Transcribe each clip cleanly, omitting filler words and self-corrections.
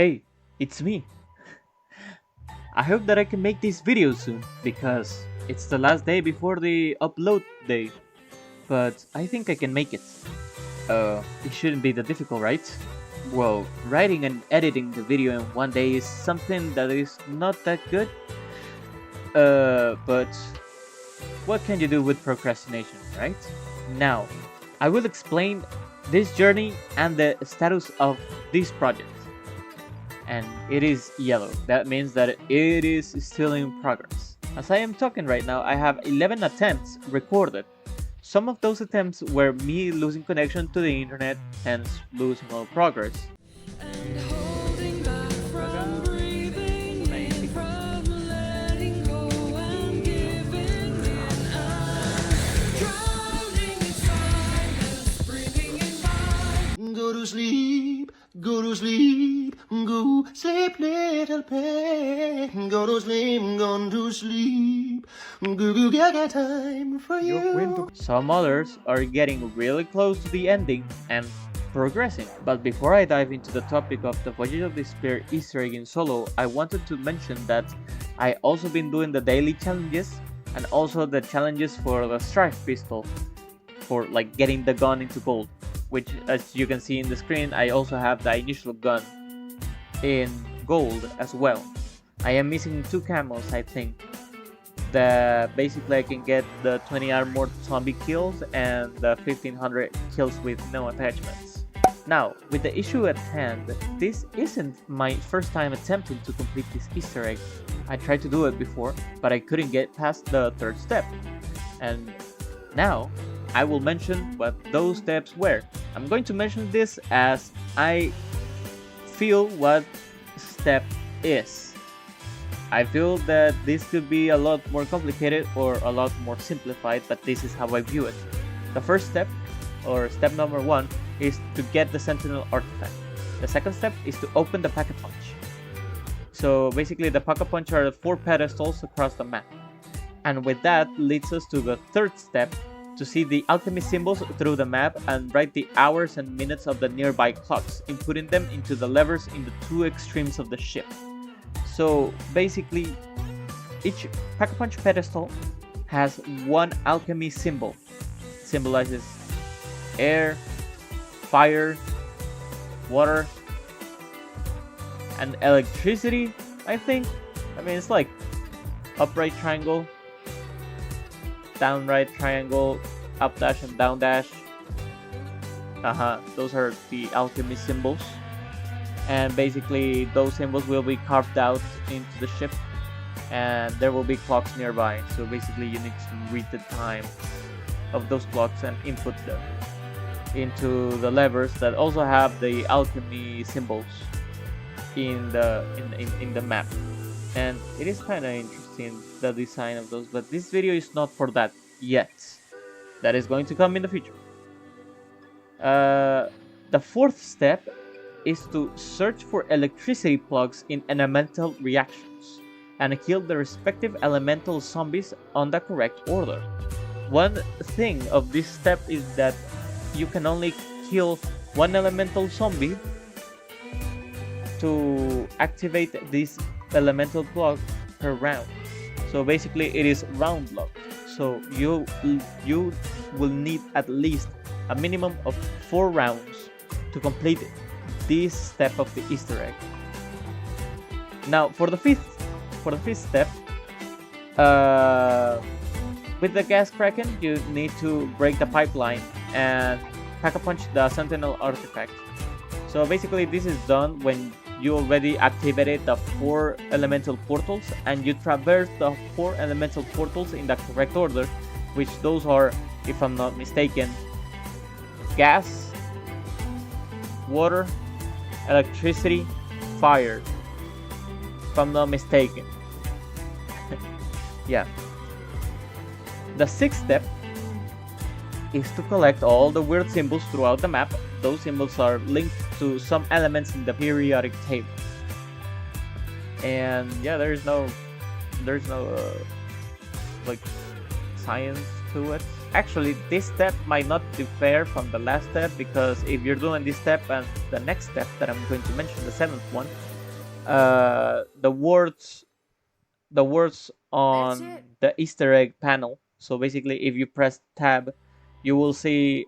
Hey, it's me. I hope that I can make this video soon, because it's the last day before the upload day. But I think I can make it. It shouldn't be that difficult, right? Well, writing and editing the video in one day is something that is not that good. But what can you do with procrastination, right? Now, I will explain this journey and the status of this project. And it is yellow. That means that it is still in progress. As I am talking right now, I have 11 attempts recorded. Some of those attempts were me losing connection to the internet, hence losing all progress. Go to sleep, go to sleep, go sleep, little pig. Go to sleep, gone to sleep. Go got time for you. Some others are getting really close to the ending and progressing. But before I dive into the topic of the Voyage of the Spear Easter egg in solo, I wanted to mention that I also been doing the daily challenges and also the challenges for the strike pistol, for like getting the gun into gold. Which, as you can see in the screen, I also have the initial gun in gold as well. I am missing 2 camos, I think. Basically I can get the 20 armored zombie kills and the 1500 kills with no attachments. Now, with the issue at hand, this isn't my first time attempting to complete this Easter egg. I tried to do it before, but I couldn't get past the 3rd step. And now, I will mention what those steps were. I'm going to mention this as I feel what step is. I feel that this could be a lot more complicated or a lot more simplified, but this is how I view it. The first step, or step number 1, is to get the Sentinel artifact. The second step is to open the Pack-a-Punch. So basically the Pack-a-Punch are the 4 pedestals across the map. And with that leads us to the 3rd step, to see the alchemy symbols through the map and write the hours and minutes of the nearby clocks, inputting them into the levers in the 2 extremes of the ship. So basically, each Pack-a-Punch pedestal has 1 alchemy symbol. It symbolizes air, fire, water, and electricity, I think. I mean, it's like upright triangle, down right triangle, up dash and down dash. Those are the alchemy symbols. And basically those symbols will be carved out into the ship, and there will be clocks nearby. So basically you need to read the time of those clocks and input them into the levers that also have the alchemy symbols in the map. And it is kind of interesting, the design of those, but this video is not for that yet. That is going to come in the future. The 4th step is to search for electricity plugs in elemental reactions and kill the respective elemental zombies on the correct order. One thing of this step is that you can only kill 1 elemental zombie to activate this elemental plug per round. So basically it is round locked. So you will need at least a minimum of 4 rounds to complete this step of the Easter egg. Now for the fifth step, with the gas kraken you need to break the pipeline and Pack-a-Punch the Sentinel artifact. So basically this is done when you already activated the 4 elemental portals and you traverse the 4 elemental portals in the correct order, which those are, if I'm not mistaken, gas, water, electricity, fire, if I'm not mistaken. Yeah. The 6th step is to collect all the weird symbols throughout the map. Those symbols are linked to some elements in the periodic table. And yeah, there's no like science to it. actually, this step might not differ from the last step, because if you're doing this step and the next step that I'm going to mention, the 7th one, the words on the Easter egg panel. So basically, if you press tab, you will see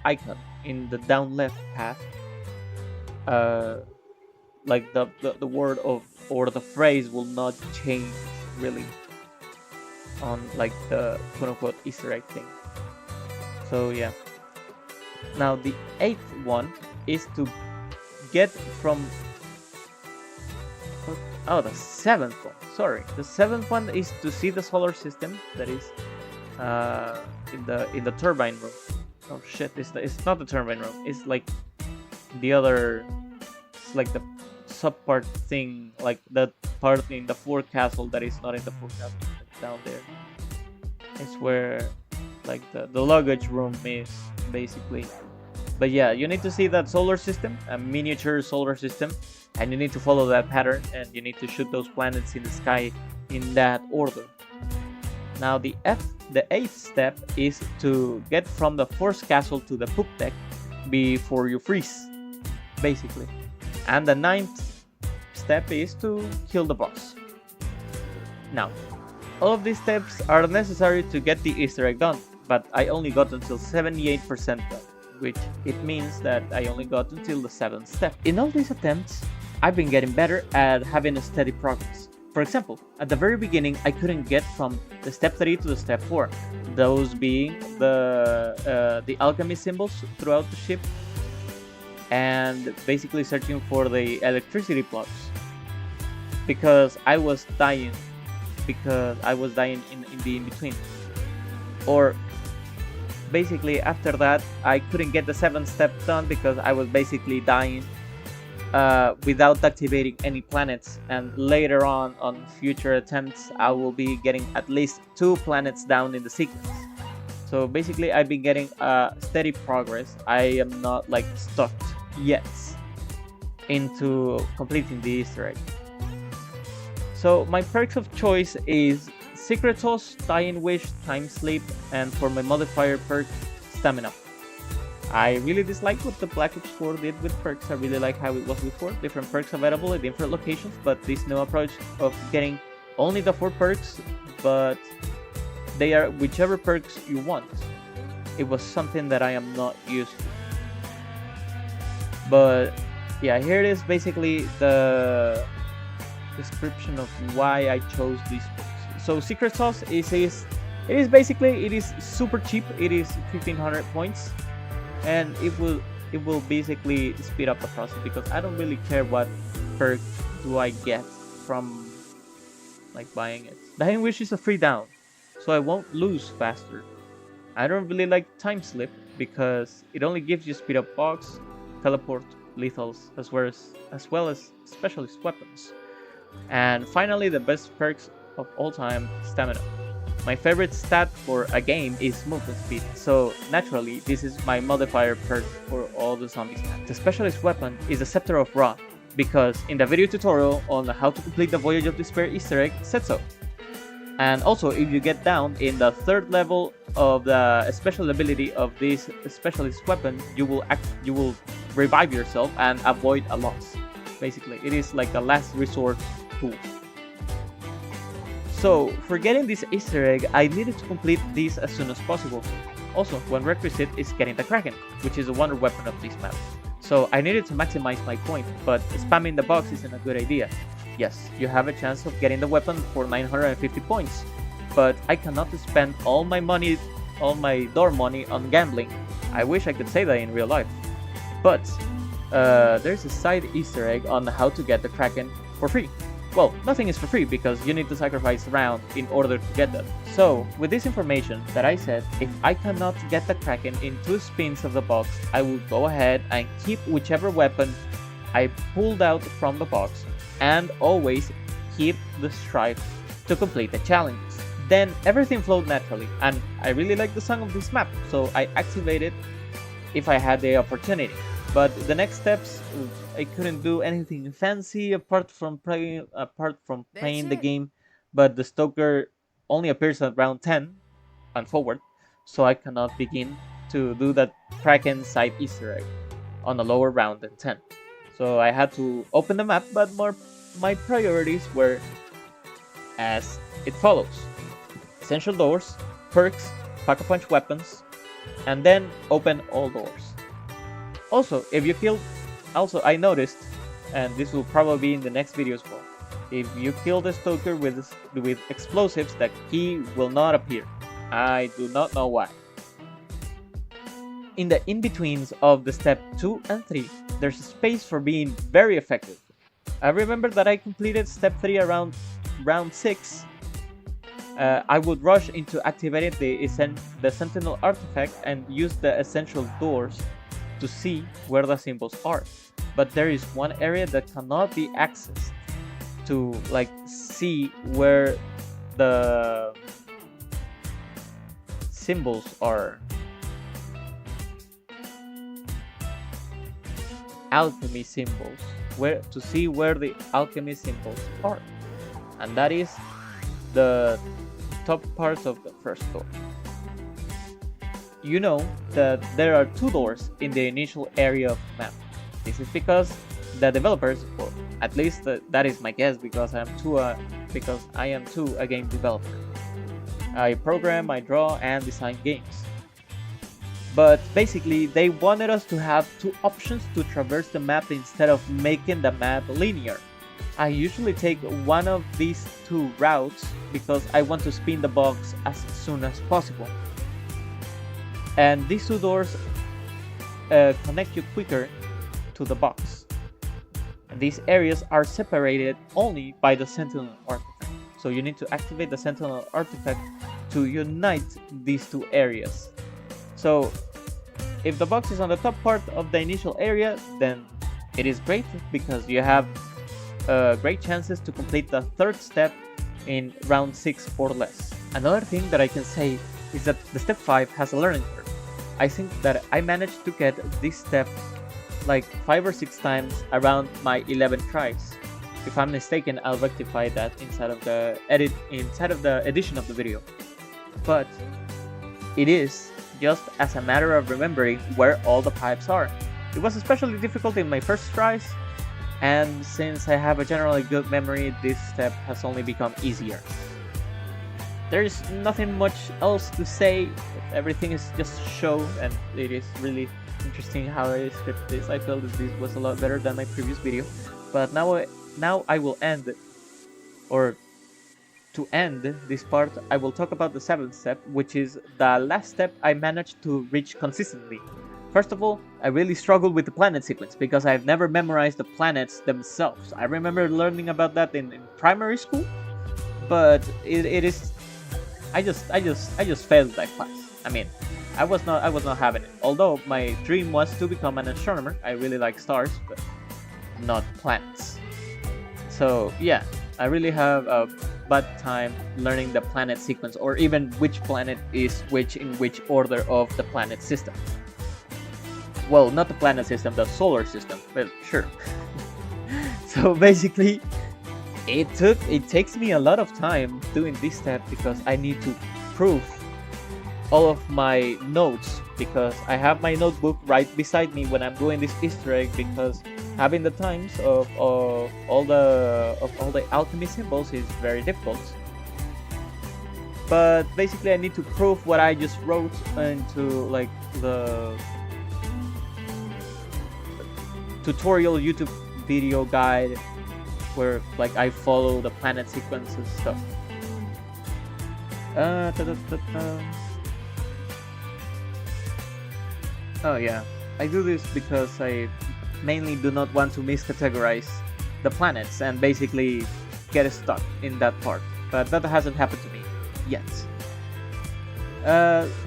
icon in the down left path, like the word of or the phrase will not change really on like the quote-unquote Easter egg thing. So yeah. Now the 8th one is to get from the 7th one. Sorry, the 7th one is to see the solar system that is in the turbine room. Oh shit! It's not the turbine room. It's like the other. It's like the subpart thing, like the part in the forecastle that is not in the forecastle. It's down there. It's where like the luggage room is basically. But yeah, you need to see that solar system, a miniature solar system, and you need to follow that pattern, and you need to shoot those planets in the sky in that order. Now the 8th step is to get from the force castle to the poop deck before you freeze, basically. And the 9th step is to kill the boss. Now, all of these steps are necessary to get the Easter egg done, but I only got until 78% done, which it means that I only got until the 7th step. In all these attempts, I've been getting better at having a steady progress. For example, at the very beginning, I couldn't get from the step 3 to the step 4, those being the alchemy symbols throughout the ship, and basically searching for the electricity plugs, because I was dying in the in-between. Or basically after that, I couldn't get the 7th step done because I was basically dying without activating any planets, and later on future attempts I will be getting at least 2 planets down in the sequence. So basically I've been getting steady progress. I am not like stuck yet into completing the Easter egg. So my perks of choice is Secret Sauce, Dying Wish, Time Sleep, and for my modifier perk, Stamina. I really dislike what the Black Ops 4 did with perks. I really like how it was before. Different perks available at different locations, but this new approach of getting only the 4 perks, but they are whichever perks you want. It was something that I am not used to. But yeah, here it is basically the description of why I chose these perks. So Secret Sauce it is basically super cheap. It is 1500 points. And it will basically speed up the process, because I don't really care what perk do I get from like buying it. Dying Wish is a free down, so I won't lose faster. I don't really like Time Slip because it only gives you speed up box, teleport, lethals, as well as specialist weapons. And finally, the best perks of all time, Stamina. My favorite stat for a game is movement speed, so naturally this is my modifier perk for all the zombies. The specialist weapon is the Scepter of Ra, because in the video tutorial on how to complete the Voyage of Despair Easter egg said so. And also, if you get down in the 3rd level of the special ability of this specialist weapon, you will revive yourself and avoid a loss. Basically, it is like a last resort tool. So, for getting this Easter egg, I needed to complete this as soon as possible. Also, one requisite is getting the Kraken, which is a wonder weapon of this map. So I needed to maximize my point, but spamming the box isn't a good idea. Yes, you have a chance of getting the weapon for 950 points, but I cannot spend all my door money on gambling. I wish I could say that in real life. But there's a side Easter egg on how to get the Kraken for free. Well, nothing is for free because you need to sacrifice a round in order to get them. So, with this information that I said, if I cannot get the Kraken in 2 spins of the box, I will go ahead and keep whichever weapon I pulled out from the box, and always keep the strife to complete the challenges. Then everything flowed naturally, and I really like the song of this map, so I activated if I had the opportunity. But the next steps, I couldn't do anything fancy apart from playing the game. But the Stoker only appears at round 10 and forward, so I cannot begin to do that Kraken side Easter egg on a lower round than 10. So I had to open the map, but my priorities were as it follows: essential doors, perks, Pack-a-Punch weapons, and then open all doors. Also, I noticed, and this will probably be in the next video as well, if you kill the Stoker with explosives, the key will not appear. I do not know why. In the in-betweens of the step 2 and 3, there's a space for being very effective. I remember that I completed step 3 around round 6. I would rush into activating the Sentinel artifact and use the essential doors to see where the symbols are. But there is one area that cannot be accessed to see where the symbols are. Alchemy symbols, to see where the alchemy symbols are, and that is the top part of the first door. You know that there are 2 doors in the initial area of the map. This is because the developers, or at least that is my guess, because I am too a game developer. I program, I draw, and design games. But basically, they wanted us to have 2 options to traverse the map instead of making the map linear. I usually take one of these 2 routes because I want to spin the box as soon as possible. And these 2 doors connect you quicker to the box. And these areas are separated only by the Sentinel artifact. So you need to activate the Sentinel artifact to unite these 2 areas. So if the box is on the top part of the initial area, then it is great because you have great chances to complete the 3rd step in round 6 or less. Another thing that I can say is that the step 5 has a learning curve. I think that I managed to get this step like 5 or 6 times around my 11 tries. If I'm mistaken, I'll rectify that inside of the edition of the video. But it is just as a matter of remembering where all the pipes are. It was especially difficult in my first tries, and since I have a generally good memory, this step has only become easier. There's nothing much else to say. Everything is just show, and it is really interesting how I script this. I felt that this was a lot better than my previous video, but now I will end, or to end this part, I will talk about the 7th step, which is the last step I managed to reach consistently. First of all, I really struggled with the planet sequence because I've never memorized the planets themselves. I remember learning about that in primary school, but it is I just failed that class. I mean, I was not having it. Although my dream was to become an astronomer. I really like stars, but not planets. So yeah, I really have a bad time learning the planet sequence, or even which planet is which in which order of the planet system. Well, not the planet system, the solar system, but sure. So basically, it takes me a lot of time doing this step because I need to prove all of my notes, because I have my notebook right beside me when I'm doing this Easter egg, because having the times of all the alchemy symbols is very difficult. But basically I need to prove what I just wrote into like the tutorial YouTube video guide, where like I follow the planet sequence and stuff. Oh yeah, I do this because I mainly do not want to miscategorize the planets and basically get stuck in that part, but that hasn't happened to me yet.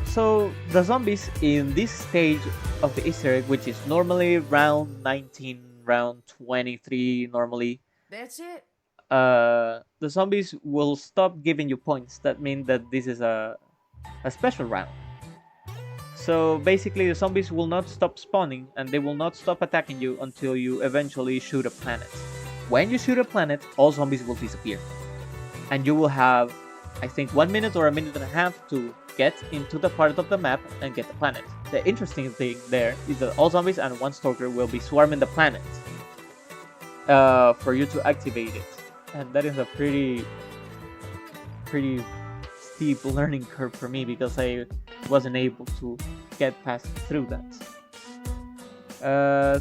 So the zombies in this stage of the Easter egg, which is normally round 19, round 23 normally. That's it? The zombies will stop giving you points. That means that this is a special round. So basically the zombies will not stop spawning and they will not stop attacking you until you eventually shoot a planet. When you shoot a planet, all zombies will disappear. And you will have, I think, 1 minute or a minute and a half to get into the part of the map and get the planet. The interesting thing there is that all zombies and one stalker will be swarming the planet for you to activate it, and that is a pretty steep learning curve for me because I wasn't able to get past through that.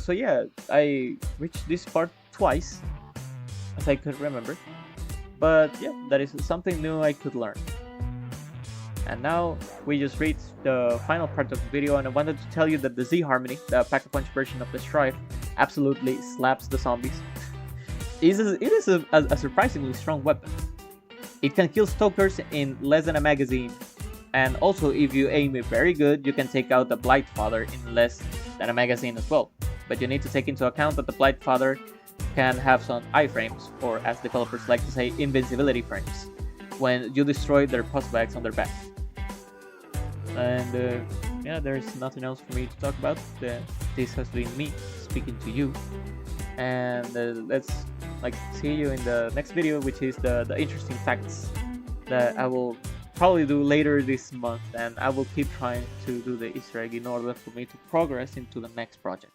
So yeah, I reached this part twice, as I could remember. But yeah, that is something new I could learn. And now we just reached the final part of the video, and I wanted to tell you that the Z Harmony, the Pack-a-Punch version of the Strife, absolutely slaps the zombies. It is a surprisingly strong weapon. It can kill stalkers in less than a magazine, and also if you aim it very good, you can take out the Blight Father in less than a magazine as well. But you need to take into account that the Blight Father can have some iframes, or as developers like to say, invincibility frames, when you destroy their pus bags on their back. And yeah, there's nothing else for me to talk about. This has been me speaking to you, and let's see you in the next video, which is the interesting facts that I will probably do later this month, and I will keep trying to do the Easter egg in order for me to progress into the next project.